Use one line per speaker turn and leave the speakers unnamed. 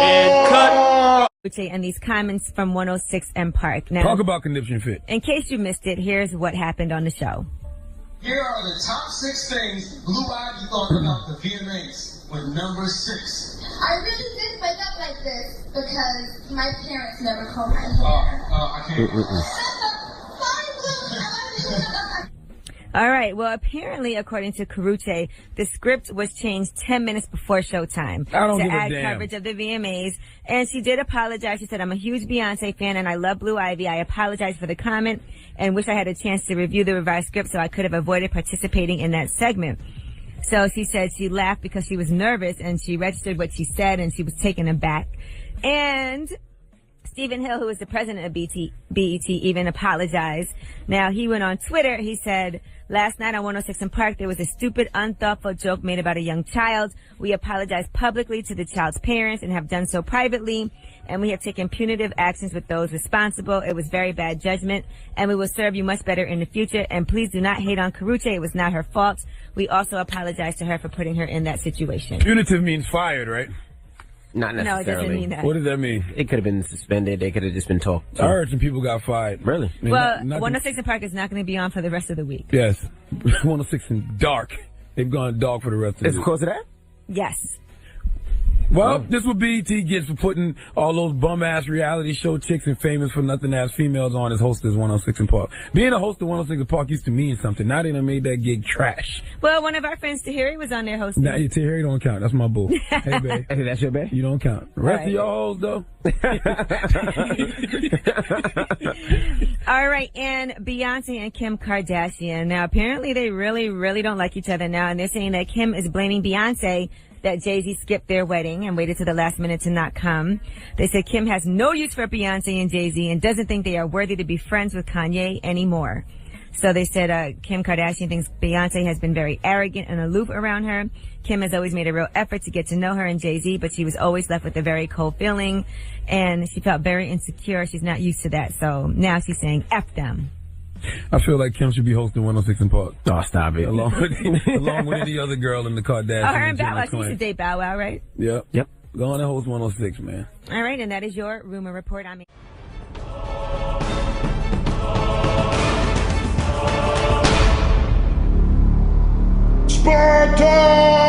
And cut.
And these comments from 106 M Park. Now,
talk about condition fit.
In case you missed it, here's what happened on the show.
Here are the top 6 things Blue Ivy thought about the VMAs with number 6.
I really did wake up like this because my parents never combed my hair.
I can't.
All right. Well, apparently, according to Karrueche, the script was changed 10 minutes before showtime
to
add coverage of the VMAs. And she did apologize. She said, "I'm a huge Beyonce fan and I love Blue Ivy. I apologize for the comment and wish I had a chance to review the revised script so I could have avoided participating in that segment." So she said she laughed because she was nervous and she registered what she said and she was taken aback. And Stephen Hill, who is the president of BET, even apologized. Now, he went on Twitter. He said, "Last night on 106 in Park, there was a stupid, unthoughtful joke made about a young child. We apologize publicly to the child's parents and have done so privately. And we have taken punitive actions with those responsible. It was very bad judgment, and we will serve you much better in the future. And please do not hate on Karrueche. It was not her fault. We also apologize to her for putting her in that situation."
Punitive means fired, right?
Not necessarily.
No, it doesn't mean that.
What does that mean?
It could have been suspended. They could have just been talked to.
I heard some people got fired.
Really?
I mean,
Well,
not
106 in Park is not going to be on for the rest of the week.
Yes. 106 in dark. They've gone dark for the rest of the
It's
week.
because of that?
Yes.
Well, this is what BET gets for putting all those bum-ass reality show chicks and famous for nothing-ass females on as host of 106 in Park. Being a host of 106 in Park used to mean something. Now they done made that gig trash.
Well, one of our friends, Tahiri, was on there hosting.
Nah, Tahiri don't count. That's my boo. Hey, babe.
Hey, that's your babe?
You don't count. The rest
Right.
of y'all hoes, though.
All right, and Beyonce and Kim Kardashian. Now, apparently they really, really don't like each other now, and they're saying that Kim is blaming Beyonce that Jay-Z skipped their wedding and waited to the last minute to not come. They said Kim has no use for Beyonce and Jay-Z and doesn't think they are worthy to be friends with Kanye anymore. So they said Kim Kardashian thinks Beyonce has been very arrogant and aloof around her. Kim has always made a real effort to get to know her and Jay-Z, but she was always left with a very cold feeling, and she felt very insecure. She's not used to that, so now she's saying F them.
I feel like Kim should be hosting 106 in Park.
Oh, stop it.
Along with any other girl in the Kardashians.
Oh, her and Bow Wow. She used to date Bow Wow, right?
Yep.
Yep.
Go on and host 106, man.
All right, and that is your rumor report. I mean,
Sparta!